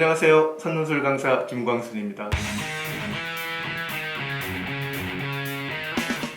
안녕하세요. 산논술 강사 김광순입니다.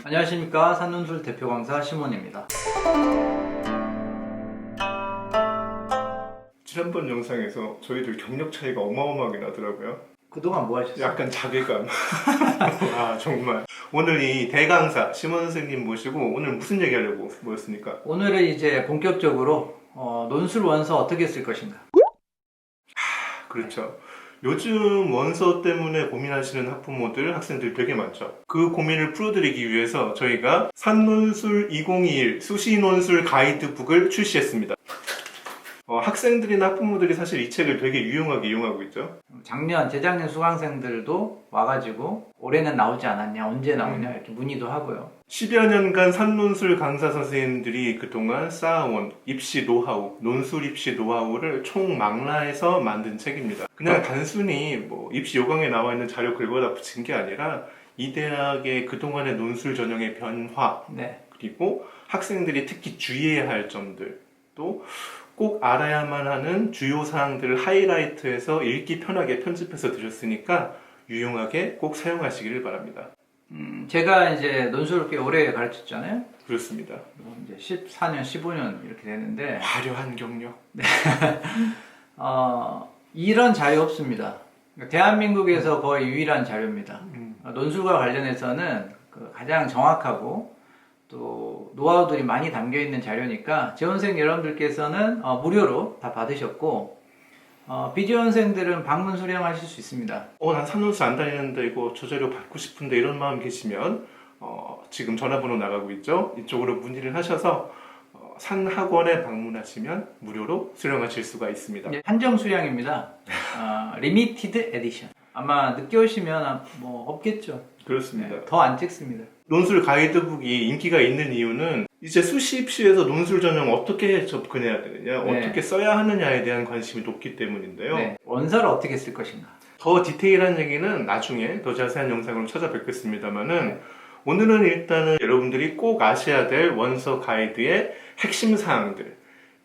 안녕하십니까. 산논술 대표 강사 심원입니다. 지난번 영상에서 저희들 경력 차이가 어마어마하게 나더라고요. 그동안 뭐 하셨어요? 약간 자괴감. 아 정말. 오늘 이 대강사 심원 선생님 모시고 오늘 무슨 얘기 하려고 모였습니까? 오늘은 이제 본격적으로 논술 원서 어떻게 쓸 것인가. 그렇죠. 요즘 원서 때문에 고민하시는 학부모들, 학생들 되게 많죠. 그 고민을 풀어드리기 위해서 저희가 산논술 2021 수시논술 가이드북을 출시했습니다. 학생들이나 학부모들이 사실 이 책을 되게 유용하게 이용하고 있죠. 재작년 수강생들도 와가지고 올해는 나오지 않았냐, 언제 나오냐 이렇게 문의도 하고요. 10여 년간 산논술 강사 선생님들이 그동안 쌓아온 입시 노하우, 논술 입시 노하우를 총망라해서 만든 책입니다. 그냥 단순히 뭐 입시 요강에 나와 있는 자료 긁어다 붙인 게 아니라 이 대학의 그동안의 논술 전형의 변화, 그리고 학생들이 특히 주의해야 할 점들, 또 꼭 알아야만 하는 주요 사항들을 하이라이트해서 읽기 편하게 편집해서 드렸으니까 유용하게 꼭 사용하시기를 바랍니다. 제가 이제 논술을 꽤 오래 가르쳤잖아요. 그렇습니다. 이제 14년, 15년 이렇게 되는데 화려한 경력. 이런 자료 없습니다. 대한민국에서 거의 유일한 자료입니다. 논술과 관련해서는 가장 정확하고 또 노하우들이 많이 담겨 있는 자료니까 지원생 여러분들께서는 무료로 다 받으셨고 비지원생들은 방문 수령하실 수 있습니다. 난 산논술 안 다니는데 이거 저 자료 받고 싶은데 이런 마음 계시면 지금 전화번호 나가고 있죠? 이쪽으로 문의를 하셔서 산학원에 방문하시면 무료로 수령하실 수가 있습니다. 한정 수량입니다. 리미티드 에디션. 아마 늦게 오시면 뭐 없겠죠. 그렇습니다. 더 안 찍습니다. 논술 가이드북이 인기가 있는 이유는 이제 수시 입시에서 논술 전형 어떻게 접근해야 되느냐, 어떻게 써야 하느냐에 대한 관심이 높기 때문인데요. 원서를 어떻게 쓸 것인가. 더 디테일한 얘기는 나중에 더 자세한 영상으로 찾아뵙겠습니다만은 오늘은 일단은 여러분들이 꼭 아셔야 될 원서 가이드의 핵심 사항들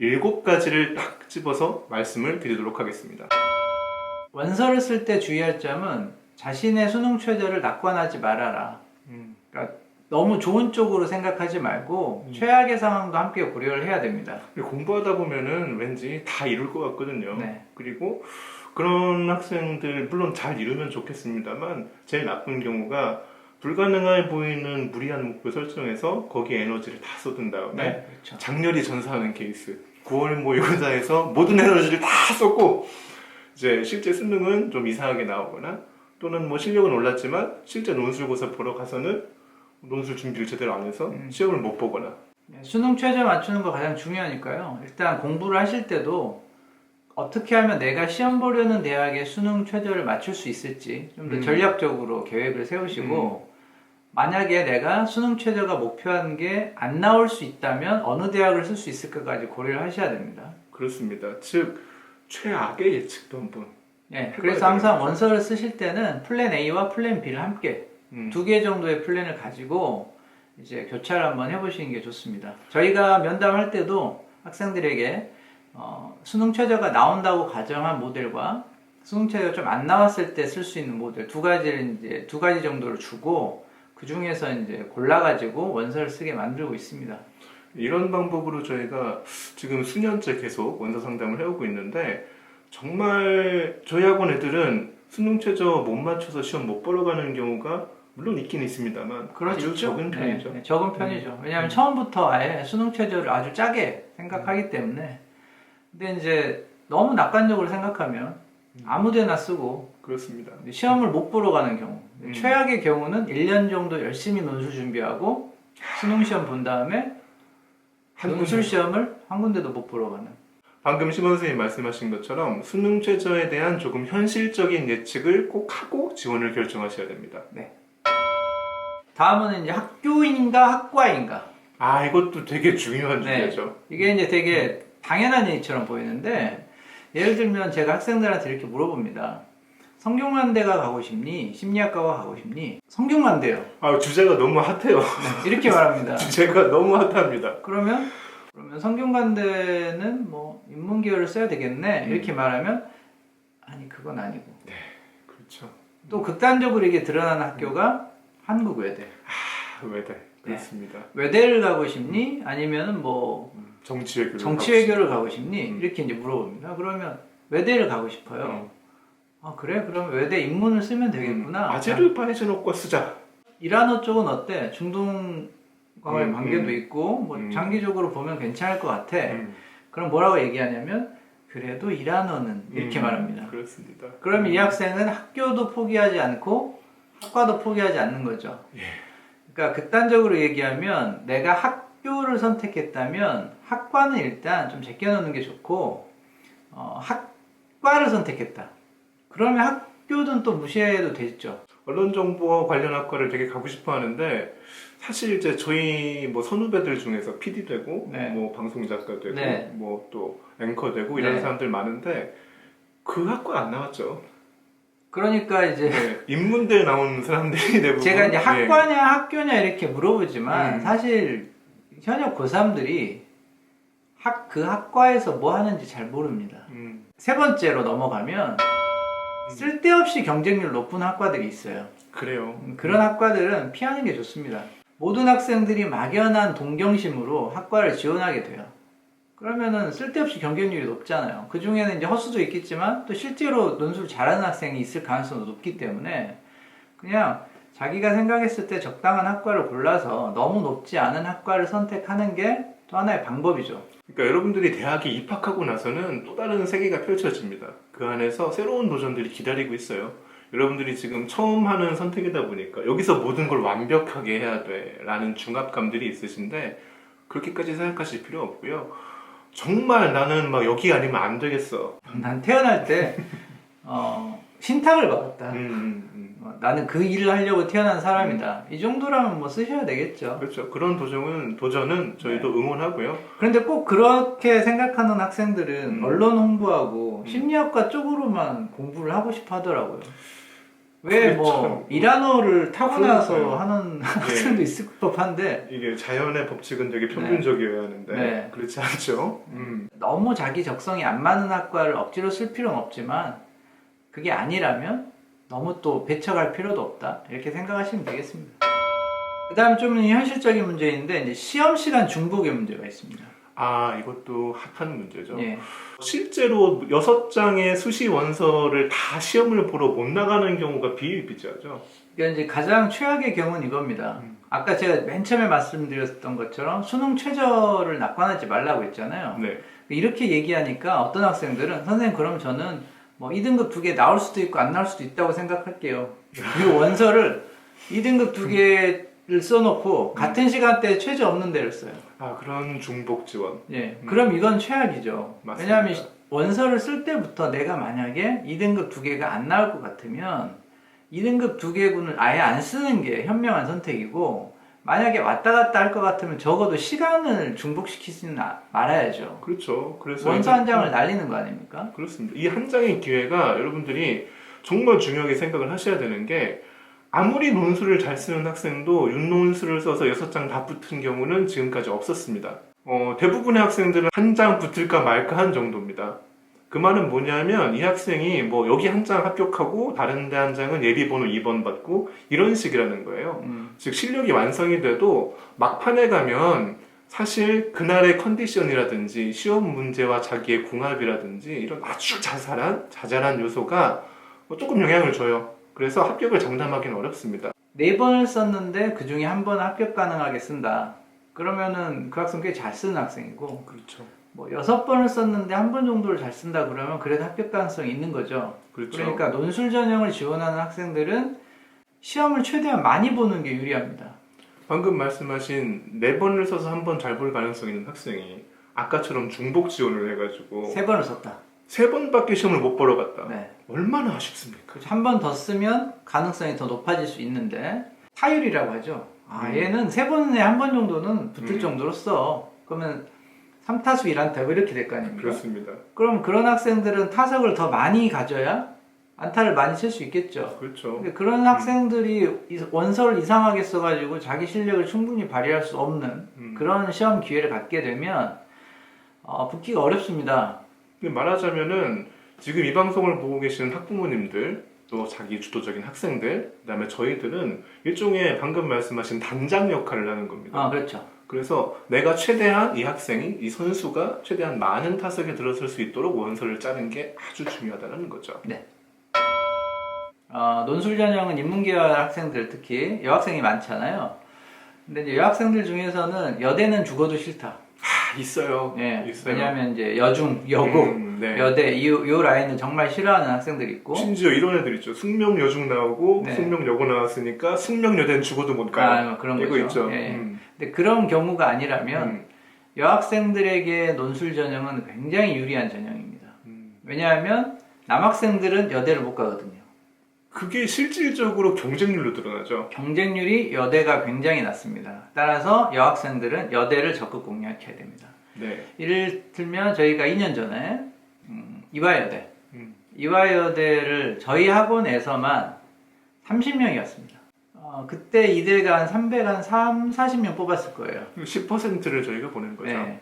7가지를 딱 집어서 말씀을 드리도록 하겠습니다. 원서를 쓸 때 주의할 점은 자신의 수능 최저를 낙관하지 말아라. 그러니까 너무 좋은 쪽으로 생각하지 말고 최악의 상황도 함께 고려를 해야 됩니다. 공부하다 보면은 왠지 다 이룰 것 같거든요. 그리고 그런 학생들 물론 잘 이루면 좋겠습니다만 제일 나쁜 경우가 불가능해 보이는 무리한 목표 설정해서 거기에 에너지를 다 쏟은 다음에 장렬히 전사하는 케이스. 9월 모의고사에서 모든 에너지를 다 쏟고 이제 실제 수능은 좀 이상하게 나오거나 또는 뭐 실력은 올랐지만 실제 논술고사 보러 가서는 논술 준비를 제대로 안 해서 시험을 못 보거나. 수능 최저 맞추는 거 가장 중요하니까요. 일단 공부를 하실 때도 어떻게 하면 내가 시험 보려는 대학의 수능 최저를 맞출 수 있을지 좀 더 전략적으로 계획을 세우시고 만약에 내가 수능 최저가 목표한 게 안 나올 수 있다면 어느 대학을 쓸 수 있을까까지 고려를 하셔야 됩니다. 그렇습니다. 즉 최악의 예측도 한번. 그래서 항상 원서를 쓰실 때는 플랜 A와 플랜 B를 함께 2개 정도의 플랜을 가지고 이제 교차를 한번 해보시는 게 좋습니다. 저희가 면담할 때도 학생들에게 수능 최저가 나온다고 가정한 모델과 수능 최저가 좀 안 나왔을 때 쓸 수 있는 모델 두 가지 정도를 주고 그 중에서 이제 골라가지고 원서를 쓰게 만들고 있습니다. 이런 방법으로 저희가 지금 수년째 계속 원서 상담을 해오고 있는데 정말 저희 학원 애들은 수능 최저 못 맞춰서 시험 못 보러 가는 경우가 물론 있긴 있습니다만 아주 적은 편이죠. 적은 편이죠. 왜냐하면 처음부터 아예 수능 최저를 아주 짜게 생각하기 때문에. 근데 이제 너무 낙관적으로 생각하면 아무데나 쓰고 그렇습니다. 시험을 못 보러 가는 경우 최악의 경우는 1년 정도 열심히 논술 준비하고 수능 시험 본 다음에 논술 시험을 한 군데도 못 보러 가는. 방금 심원 선생님 말씀하신 것처럼 수능 최저에 대한 조금 현실적인 예측을 꼭 하고 지원을 결정하셔야 됩니다. 다음은 이제 학교인가 학과인가. 이것도 되게 중요한 주제죠. 이게 이제 되게 당연한 얘기처럼 보이는데 예를 들면 제가 학생들한테 이렇게 물어봅니다. 성균관대가 가고 싶니? 심리학과가 가고 싶니? 성균관대요. 주제가 너무 핫해요. 이렇게 말합니다. 주제가 너무 핫합니다. 그러면 성균관대는 뭐 인문계열을 써야 되겠네 이렇게 말하면 아니 그건 아니고. 그렇죠. 또 극단적으로 이게 드러나는 학교가 한국 외대. 외대. 그렇습니다. 외대를 가고 싶니? 아니면은 뭐 정치외교를 가고 싶니? 이렇게 이제 물어봅니다. 그러면 외대를 가고 싶어요. 아 그래? 그럼 외대 입문을 쓰면 되겠구나. 아제르바이잔어과 쓰자. 이란어 쪽은 어때? 중동과의 관계도 있고 뭐 장기적으로 보면 괜찮을 것 같아. 그럼 뭐라고 얘기하냐면 그래도 이란어는 이렇게 말합니다. 그렇습니다. 그러면 이 학생은 학교도 포기하지 않고 학과도 포기하지 않는 거죠. 그러니까 극단적으로 얘기하면 내가 학교를 선택했다면 학과는 일단 좀 제껴놓는 게 좋고 학과를 선택했다. 그러면 학교는 또 무시해도 되죠. 언론정보와 관련 학과를 되게 가고 싶어 하는데 사실 이제 저희 뭐 선후배들 중에서 PD 되고 뭐 방송 작가 되고 뭐 또 앵커 되고 이런 사람들 많은데 그 학과 안 나왔죠. 그러니까 이제 인문대 나온 사람들이 대부분 제가 이제 학과냐 학교냐 이렇게 물어보지만 사실 현역 고3들이 그 학과에서 뭐 하는지 잘 모릅니다. 세 번째로 넘어가면 쓸데없이 경쟁률 높은 학과들이 있어요. 그래요. 그런 학과들은 피하는 게 좋습니다. 모든 학생들이 막연한 동경심으로 학과를 지원하게 돼요. 그러면은 쓸데없이 경쟁률이 높잖아요. 그 중에는 이제 허수도 있겠지만 또 실제로 논술 잘하는 학생이 있을 가능성도 높기 때문에 그냥 자기가 생각했을 때 적당한 학과를 골라서 너무 높지 않은 학과를 선택하는 게 또 하나의 방법이죠. 그러니까 여러분들이 대학에 입학하고 나서는 또 다른 세계가 펼쳐집니다. 그 안에서 새로운 도전들이 기다리고 있어요. 여러분들이 지금 처음 하는 선택이다 보니까 여기서 모든 걸 완벽하게 해야 돼 라는 중압감들이 있으신데 그렇게까지 생각하실 필요 없고요. 정말 나는 막 여기 아니면 안 되겠어. 난 태어날 때 신탁을 받았다. 나는 그 일을 하려고 태어난 사람이다. 이 정도라면 뭐 쓰셔야 되겠죠. 그렇죠. 그런 도전은 저희도 응원하고요. 그런데 꼭 그렇게 생각하는 학생들은 언론 홍보하고 심리학과 쪽으로만 공부를 하고 싶어 하더라고요. 왜 뭐 이란어를 타고나서 하는 학생도 있을 법한데 이게 자연의 법칙은 되게 평균적이어야 하는데 그렇지 않죠. 너무 자기 적성이 안 맞는 학과를 억지로 쓸 필요는 없지만 그게 아니라면 너무 또 배척할 필요도 없다 이렇게 생각하시면 되겠습니다. 그 다음 좀 현실적인 문제인데 이제 시험 시간 중복의 문제가 있습니다. 이것도 핫한 문제죠. 예. 실제로 6장의 수시 원서를 다 시험을 보러 못 나가는 경우가 비일비재하죠. 그러니까 이제 가장 최악의 경우는 이겁니다. 아까 제가 맨 처음에 말씀드렸던 것처럼 수능 최저를 낙관하지 말라고 했잖아요. 이렇게 얘기하니까 어떤 학생들은 선생님 그럼 저는 뭐 2등급 2개 나올 수도 있고 안 나올 수도 있다고 생각할게요. 이 원서를 2등급 2개를 써놓고 같은 시간대에 최저 없는 데를 써요. 그런 중복 지원. 그럼 이건 최악이죠. 맞습니다. 왜냐하면 원서를 쓸 때부터 내가 만약에 2등급 2개가 안 나올 것 같으면 2등급 2개군을 아예 안 쓰는 게 현명한 선택이고 만약에 왔다 갔다 할 것 같으면 적어도 시간을 중복시키지는 말아야죠. 그렇죠. 그래서 원서 한 장을 날리는 거 아닙니까? 그렇습니다. 이 한 장의 기회가 여러분들이 정말 중요하게 생각을 하셔야 되는 게 아무리 논술을 잘 쓰는 학생도 윤논술을 써서 6장 다 붙은 경우는 지금까지 없었습니다. 대부분의 학생들은 한 장 붙을까 말까 한 정도입니다. 그 말은 뭐냐면 이 학생이 뭐 여기 한 장 합격하고 다른 데 한 장은 예비번호 2번 받고 이런 식이라는 거예요. 즉 실력이 완성이 돼도 막판에 가면 사실 그날의 컨디션이라든지 시험 문제와 자기의 궁합이라든지 이런 아주 자잘한 요소가 조금 영향을 줘요. 그래서 합격을 장담하기는 어렵습니다. 4번을 썼는데 그 중에 한 번 합격 가능하게 쓴다. 그러면은 그 학생 꽤 잘 쓰는 학생이고 그렇죠. 뭐 6번을 썼는데 한 번 정도를 잘 쓴다 그러면 그래도 합격 가능성이 있는 거죠. 그렇죠. 그러니까 논술 전형을 지원하는 학생들은 시험을 최대한 많이 보는 게 유리합니다. 방금 말씀하신 4번을 써서 한 번 잘 볼 가능성이 있는 학생이 아까처럼 중복 지원을 해가지고 3번을 썼다. 3번밖에 시험을 못 보러 갔다. 얼마나 아쉽습니까? 한 번 더 쓰면 가능성이 더 높아질 수 있는데 타율이라고 하죠. 얘는 3번에 한 번 정도는 붙을 정도로 써. 그러면 3타수 1안타 이렇게 될 거 아닙니까? 그렇습니다. 그럼 그런 학생들은 타석을 더 많이 가져야 안타를 많이 칠 수 있겠죠. 그렇죠. 근데 그런 학생들이 원서를 이상하게 써가지고 자기 실력을 충분히 발휘할 수 없는 그런 시험 기회를 갖게 되면 붙기가 어렵습니다. 말하자면은 지금 이 방송을 보고 계시는 학부모님들, 또 자기 주도적인 학생들, 그다음에 저희들은 일종의 방금 말씀하신 단장 역할을 하는 겁니다. 아, 그렇죠. 그래서 내가 최대한 이 학생이, 이 선수가 최대한 많은 타석에 들어설 수 있도록 원서를 짜는 게 아주 중요하다는 거죠. 네. 논술 전형은 인문계열 학생들, 특히 여학생이 많잖아요. 근데 이제 여학생들 중에서는 여대는 죽어도 싫다. 있어요. 예. 있어요. 왜냐하면 이제 여중, 여고, 네. 여대 이 라인은 정말 싫어하는 학생들이 있고. 심지어 이런 애들 있죠. 숙명 여중 나오고 네. 숙명 여고 나왔으니까 숙명 여대는 죽어도 못 가요. 그런 이거 거죠. 있죠. 예. 근데 그런 경우가 아니라면 여학생들에게 논술 전형은 굉장히 유리한 전형입니다. 왜냐하면 남학생들은 여대를 못 가거든요. 그게 실질적으로 경쟁률로 드러나죠. 경쟁률이 여대가 굉장히 낮습니다. 따라서 여학생들은 여대를 적극 공략해야 됩니다. 네. 예를 들면 저희가 2년 전에 이화여대, 이화여대를 저희 학원에서만 30명이었습니다. 그때 이대가 한 340명 뽑았을 거예요. 10%를 저희가 보낸 거죠. 네.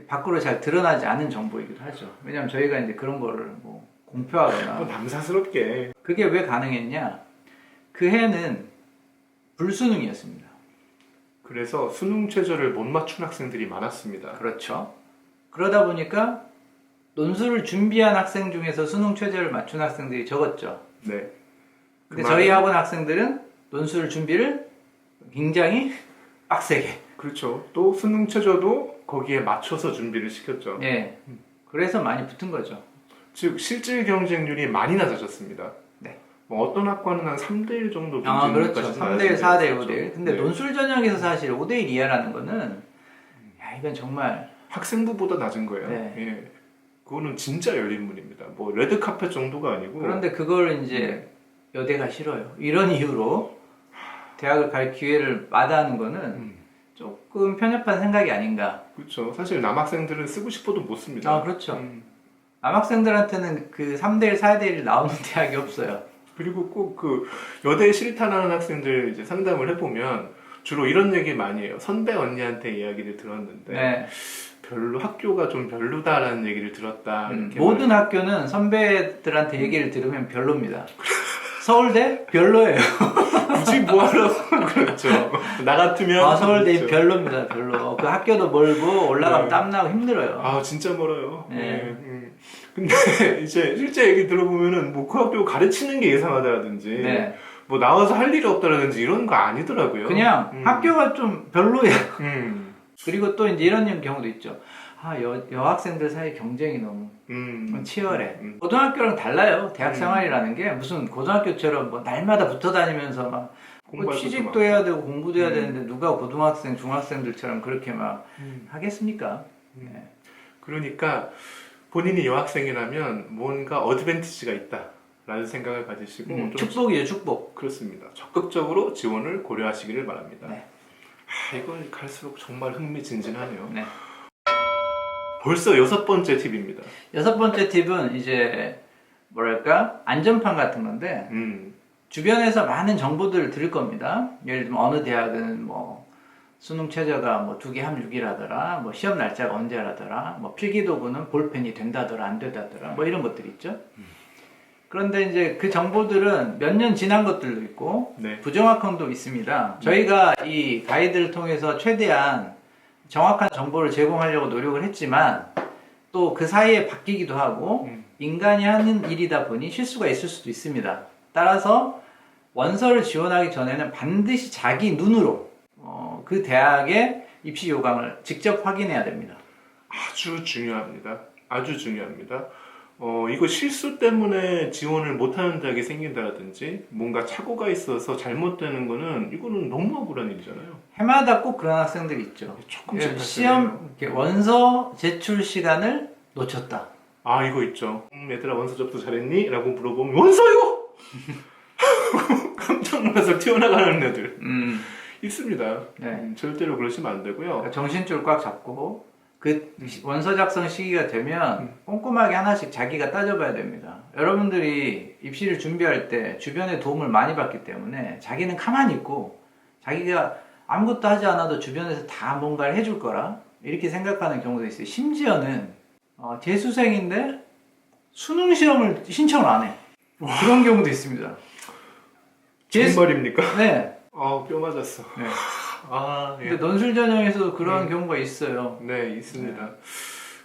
밖으로 잘 드러나지 않은 정보이기도 하죠. 왜냐하면 저희가 이제 그런 거를 뭐 공표하거나. 남사스럽게. 그게 왜 가능했냐? 그 해는 불수능이었습니다. 그래서 수능 최저를 못 맞춘 학생들이 많았습니다. 그렇죠. 그러다 보니까 논술을 준비한 학생 중에서 수능 최저를 맞춘 학생들이 적었죠. 네. 근데 저희 학원 학생들은 논술 준비를 굉장히 빡세게. 그렇죠. 또 수능 최저도 거기에 맞춰서 준비를 시켰죠. 예. 그래서 많이 붙은 거죠. 즉 실질 경쟁률이 많이 낮아졌습니다. 네. 뭐 어떤 학과는 한 3대1 정도 그렇죠. 3대1, 4대1, 5대1. 근데 네. 논술 전형에서 사실 5대1 이하라는 거는 야, 이건 정말 학생부보다 낮은 거예요. 네. 예. 그거는 진짜 열린문입니다. 뭐 레드카펫 정도가 아니고. 그런데 그걸 이제 여대가 싫어요. 이런 이유로 대학을 갈 기회를 마다하는 거는 조금 편협한 생각이 아닌가. 그렇죠. 사실 남학생들은 쓰고 싶어도 못 씁니다. 그렇죠. 남학생들한테는 그 3대1, 4대1 나오는 대학이 없어요. 그리고 꼭 그 여대 싫다는 학생들 이제 상담을 해보면 주로 이런 얘기 많이 해요. 선배 언니한테 이야기를 들었는데 네. 별로 학교가 좀 별로다라는 얘기를 들었다. 이렇게 모든 학교는 선배들한테 얘기를 들으면 별로입니다. 서울대 별로예요. 굳이 뭐하러 그렇죠. 나 같으면 서울대 그렇죠. 별로입니다. 별로. 그 학교도 멀고 올라가면 네. 땀나고 힘들어요. 진짜 멀어요. 네. 근데 이제 실제 얘기 들어보면은 뭐 그 학교 가르치는 게 이상하다라든지 네. 뭐 나와서 할 일이 없다라든지 이런 거 아니더라고요. 그냥 학교가 좀 별로예요. 그리고 또 이제 이런 경우도 있죠. 여학생들 사이 경쟁이 너무 치열해. 고등학교랑 달라요. 대학 생활이라는 게 무슨 고등학교처럼 뭐 날마다 붙어 다니면서 막 취직도 해야 되고 공부도 해야 되는데 누가 고등학생, 중학생들처럼 그렇게 막 하겠습니까? 네. 그러니까 본인이 여학생이라면 뭔가 어드밴티지가 있다라는 생각을 가지시고 좀 축복이에요, 축복. 그렇습니다. 적극적으로 지원을 고려하시기를 바랍니다. 네. 이건 갈수록 정말 흥미진진하네요. 네. 벌써 6번째 팁입니다. 6번째 팁은 이제 뭐랄까 안전판 같은 건데 주변에서 많은 정보들을 들을 겁니다. 예를 들면 어느 대학은 뭐 수능 최저가 뭐 2개 함6이라더라, 뭐 시험 날짜가 언제라더라, 뭐 필기도구는 볼펜이 된다더라, 안 된다더라, 뭐 이런 것들 있죠. 그런데 이제 그 정보들은 몇 년 지난 것들도 있고 네. 부정확함도 있습니다. 저희가 이 가이드를 통해서 최대한 정확한 정보를 제공하려고 노력을 했지만 또 그 사이에 바뀌기도 하고 인간이 하는 일이다 보니 실수가 있을 수도 있습니다. 따라서 원서를 지원하기 전에는 반드시 자기 눈으로 그 대학의 입시 요강을 직접 확인해야 됩니다. 아주 중요합니다. 아주 중요합니다. 이거 실수 때문에 지원을 못하는 대학이 생긴다든지 뭔가 착오가 있어서 잘못되는 거는 이거는 너무 억울한 일이잖아요. 해마다 꼭 그런 학생들이 있죠. 조금씩 시험 원서 제출 시간을 놓쳤다. 이거 있죠. 얘들아 원서 접수 잘했니? 라고 물어보면 원서요! 깜짝 놀라서 튀어나가는 애들 있습니다. 네. 절대로 그러시면 안 되고요. 그러니까 정신줄 꽉 잡고 그 원서 작성 시기가 되면 꼼꼼하게 하나씩 자기가 따져봐야 됩니다. 여러분들이 입시를 준비할 때 주변의 도움을 많이 받기 때문에 자기는 가만히 있고 자기가 아무것도 하지 않아도 주변에서 다 뭔가를 해줄 거라 이렇게 생각하는 경우도 있어요. 심지어는 재수생인데 수능 시험을 신청을 안 해. 그런 경우도 있습니다. 정말입니까? 네. 뼈 맞았어. 네. 아, 예. 근데 논술 전형에서도 그런 경우가 있어요. 네, 있습니다.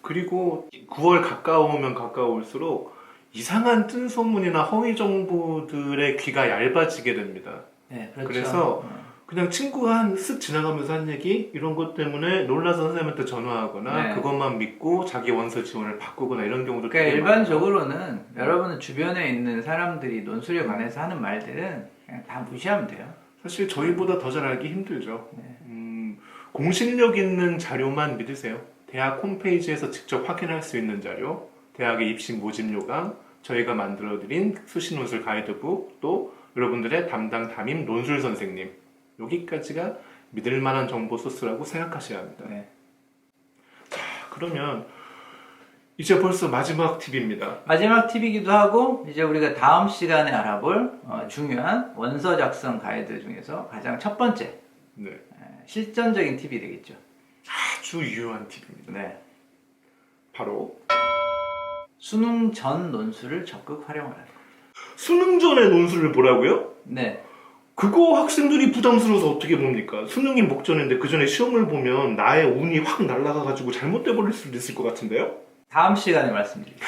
그리고 9월 가까우면 가까울수록 이상한 뜬 소문이나 허위 정보들의 귀가 얇아지게 됩니다. 네, 그렇죠. 그래서 그냥 친구가 쓱 지나가면서 한 얘기 이런 것 때문에 놀라서 선생님한테 전화하거나 네. 그것만 믿고 자기 원서 지원을 바꾸거나 이런 경우도 그러니까 되게 일반적으로는 여러분 주변에 있는 사람들이 논술에 관해서 하는 말들은 그냥 다 무시하면 돼요. 사실 저희보다 더 잘 알기 힘들죠. 네. 공신력 있는 자료만 믿으세요. 대학 홈페이지에서 직접 확인할 수 있는 자료, 대학의 입시 모집 요강, 저희가 만들어드린 수시 논술 가이드북, 또 여러분들의 담당 담임 논술 선생님, 여기까지가 믿을 만한 정보 소스라고 생각하셔야 합니다. 네. 자, 그러면 이제 벌써 마지막 팁입니다. 마지막 팁이기도 하고 이제 우리가 다음 시간에 알아볼 중요한 원서 작성 가이드 중에서 가장 첫 번째 네, 실전적인 팁이 되겠죠. 아주 유효한 팁입니다. 네. 바로 수능 전 논술을 적극 활용하라. 수능 전에 논술을 보라고요? 네. 그거 학생들이 부담스러워서 어떻게 봅니까? 수능이 목전인데 그 전에 시험을 보면 나의 운이 확 날아가가지고 잘못돼 버릴 수도 있을 것 같은데요? 다음 시간에 말씀드릴게요.